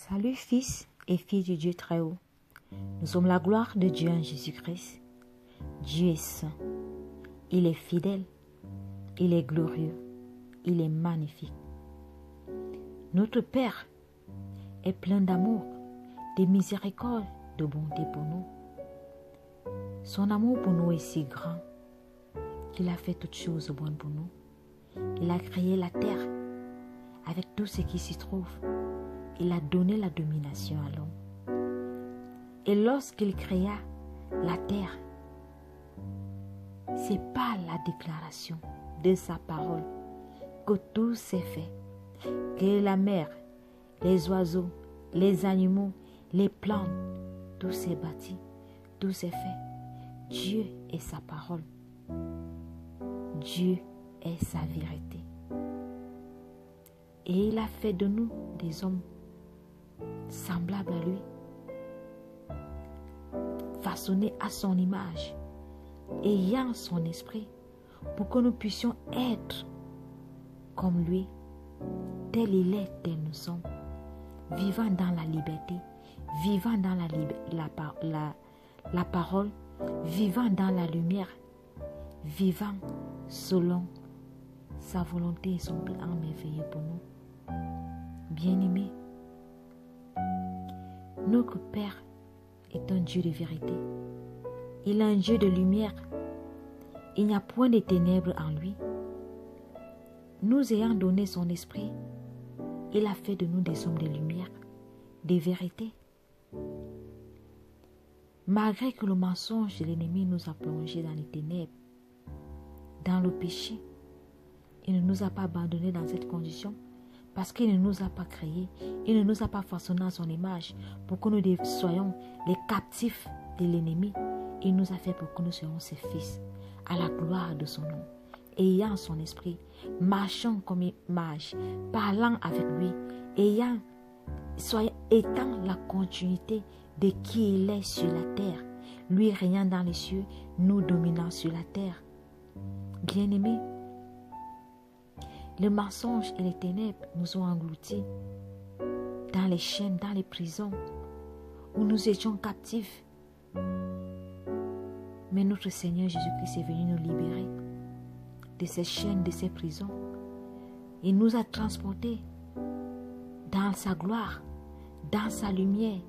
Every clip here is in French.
Salut fils et filles du Dieu très haut. Nous sommes la gloire de Dieu en Jésus-Christ. Dieu est saint. Il est fidèle. Il est glorieux. Il est magnifique. Notre Père est plein d'amour, de miséricorde, de bonté pour nous. Son amour pour nous est si grand qu'il a fait toutes choses bonnes pour nous. Il a créé la terre avec tout ce qui s'y trouve. Il a donné la domination à l'homme. Et lorsqu'il créa la terre, c'est par la déclaration de sa parole que tout s'est fait. Que la mer, les oiseaux, les animaux, les plantes, tout s'est bâti, tout s'est fait. Dieu est sa parole. Dieu est sa vérité. Et il a fait de nous des hommes semblables à lui, façonnés à son image, ayant son esprit, pour que nous puissions être comme lui, tel il est, tel nous sommes, vivant dans la liberté, vivant dans la parole, vivant dans la lumière, vivant selon sa volonté et son plan merveilleux pour nous. Bien-aimés, notre Père est un Dieu de vérité. Il est un Dieu de lumière. Il n'y a point de ténèbres en lui. Nous ayant donné son esprit, il a fait de nous des hommes de lumière, de vérité. Malgré que le mensonge de l'ennemi nous a plongés dans les ténèbres, dans le péché, il ne nous a pas abandonnés dans cette condition parce qu'il ne nous a pas créés, il ne nous a pas façonnés à son image pour que nous soyons les captifs de l'ennemi. Il nous a fait pour que nous soyons ses fils, à la gloire de son nom, ayant son esprit, marchant comme image, parlant avec lui, étant la continuité de qui il est sur la terre, lui régnant dans les cieux, nous dominant sur la terre. Bien-aimés, le mensonge et les ténèbres nous ont engloutis dans les chaînes, dans les prisons, où nous étions captifs. Mais notre Seigneur Jésus-Christ est venu nous libérer de ces chaînes, de ces prisons. Il nous a transportés dans sa gloire, dans sa lumière,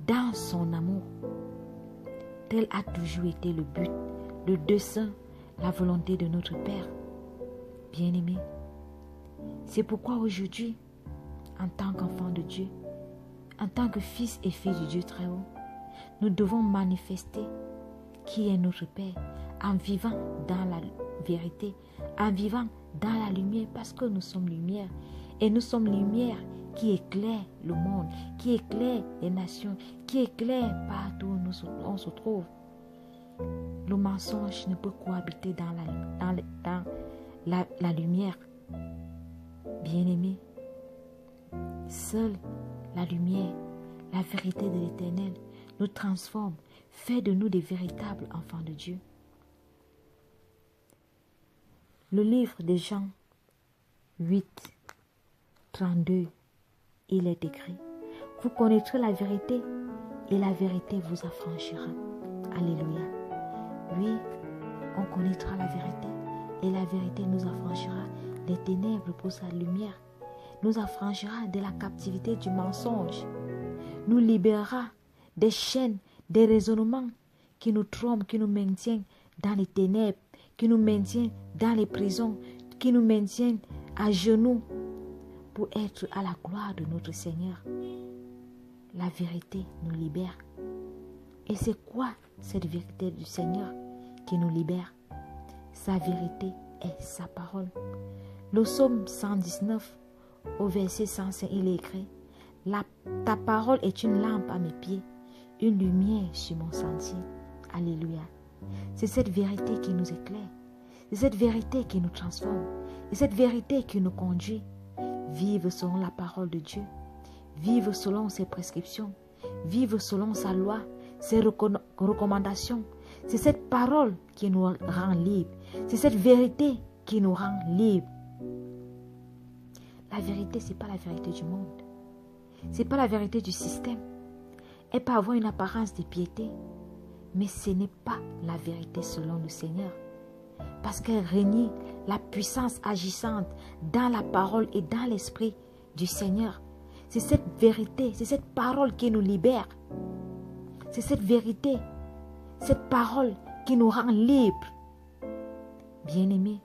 dans son amour. Tel a toujours été le but, le dessein, la volonté de notre Père. Bien-aimé, c'est pourquoi aujourd'hui, en tant qu'enfant de Dieu, en tant que fils et filles du Dieu très haut, nous devons manifester qui est notre Père en vivant dans la vérité, en vivant dans la lumière, parce que nous sommes lumière. Et nous sommes lumière qui éclaire le monde, qui éclaire les nations, qui éclaire partout où on se trouve. Le mensonge ne peut cohabiter dans la lumière. Bien-aimés, seule la lumière, la vérité de l'Éternel nous transforme, fait de nous des véritables enfants de Dieu. Le livre de Jean 8, 32, il est écrit: vous connaîtrez la vérité et la vérité vous affranchira. Alléluia. Oui, on connaîtra la vérité et la vérité nous affranchira des ténèbres pour sa lumière, nous affranchira de la captivité du mensonge, nous libérera des chaînes, des raisonnements qui nous trompent, qui nous maintiennent dans les ténèbres, qui nous maintiennent dans les prisons, qui nous maintiennent à genoux pour être à la gloire de notre Seigneur. La vérité nous libère. Et c'est quoi cette vérité du Seigneur qui nous libère? Sa vérité est sa parole. Le psaume 119, au verset 105, il est écrit: ta parole est une lampe à mes pieds, une lumière sur mon sentier. Alléluia. C'est cette vérité qui nous éclaire. C'est cette vérité qui nous transforme. C'est cette vérité qui nous conduit. Vivre selon la parole de Dieu. Vivre selon ses prescriptions. Vivre selon sa loi, ses recommandations. C'est cette parole qui nous rend libres. C'est cette vérité qui nous rend libres. La vérité, ce n'est pas la vérité du monde. Ce n'est pas la vérité du système. Elle peut avoir une apparence de piété, mais ce n'est pas la vérité selon le Seigneur. Parce qu'elle renie la puissance agissante dans la parole et dans l'esprit du Seigneur. C'est cette vérité, c'est cette parole qui nous libère. C'est cette vérité, cette parole qui nous rend libres. Bien-aimé,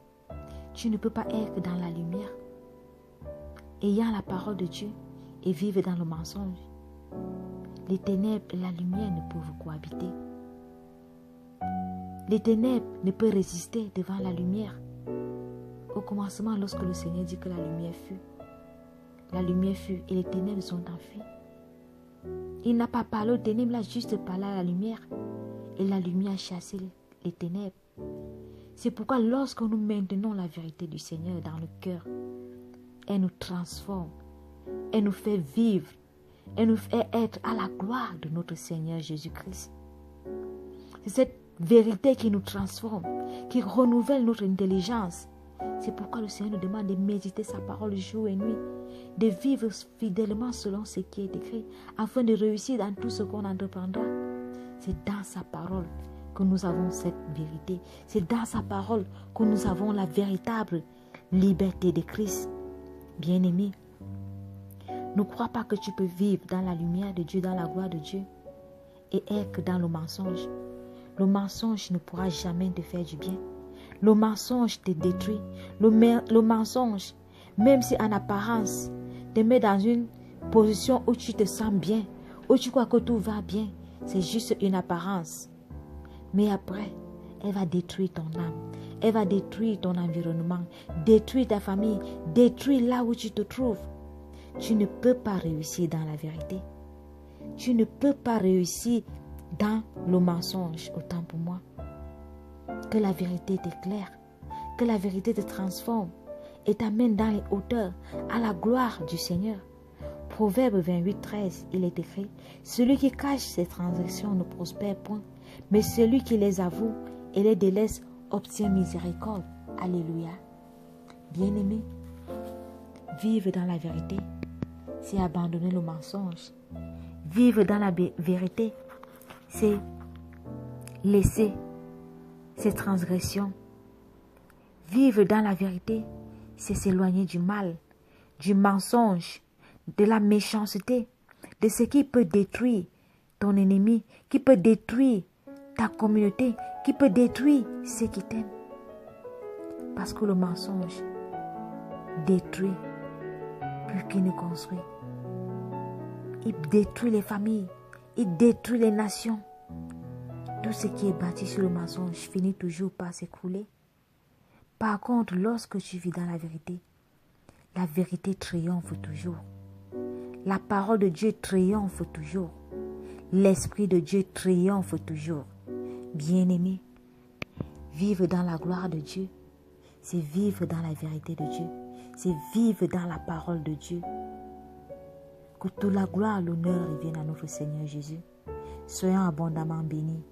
tu ne peux pas être dans la lumière, ayant la parole de Dieu et vivre dans le mensonge. Les ténèbres et la lumière ne peuvent cohabiter. Les ténèbres ne peuvent résister devant la lumière. Au commencement, lorsque le Seigneur dit que la lumière fut et les ténèbres sont enfuies. Il n'a pas parlé aux ténèbres, il a juste parlé à la lumière. Et la lumière a chassé les ténèbres. C'est pourquoi lorsque nous maintenons la vérité du Seigneur dans le cœur, elle nous transforme, elle nous fait vivre, elle nous fait être à la gloire de notre Seigneur Jésus-Christ. C'est cette vérité qui nous transforme, qui renouvelle notre intelligence. C'est pourquoi le Seigneur nous demande de méditer sa parole jour et nuit, de vivre fidèlement selon ce qui est écrit, afin de réussir dans tout ce qu'on entreprendra. C'est dans sa parole que nous avons cette vérité. C'est dans sa parole que nous avons la véritable liberté de Christ. Bien-aimé, ne crois pas que tu peux vivre dans la lumière de Dieu, dans la gloire de Dieu, et être dans le mensonge. Le mensonge ne pourra jamais te faire du bien. Le mensonge te détruit. Le mensonge, même si en apparence, te met dans une position où tu te sens bien, où tu crois que tout va bien, c'est juste une apparence. Mais après, elle va détruire ton âme. Elle va détruire ton environnement, détruire ta famille, détruire là où tu te trouves. Tu ne peux pas réussir dans la vérité. Tu ne peux pas réussir dans le mensonge, autant pour moi. Que la vérité t'éclaire, que la vérité te transforme et t'amène dans les hauteurs, à la gloire du Seigneur. Proverbe 28, 13, il est écrit: celui qui cache ses transgressions ne prospère point, mais celui qui les avoue et les délaisse obtient miséricorde. Alléluia. Bien-aimé, vivre dans la vérité, c'est abandonner le mensonge. Vivre dans la vérité, c'est laisser ses transgressions. Vivre dans la vérité, c'est s'éloigner du mal, du mensonge, de la méchanceté, de ce qui peut détruire ton ennemi, qui peut détruire ta communauté, qui peut détruire ceux qui t'aiment. Parce que le mensonge détruit plus qu'il ne construit. Il détruit les familles, il détruit les nations. Tout ce qui est bâti sur le mensonge finit toujours par s'écrouler. Par contre, lorsque tu vis dans la vérité triomphe toujours. La parole de Dieu triomphe toujours. L'Esprit de Dieu triomphe toujours. Bien-aimé, vivre dans la gloire de Dieu, c'est vivre dans la vérité de Dieu. C'est vivre dans la parole de Dieu. Que toute la gloire, l'honneur revienne à notre Seigneur Jésus. Soyons abondamment bénis.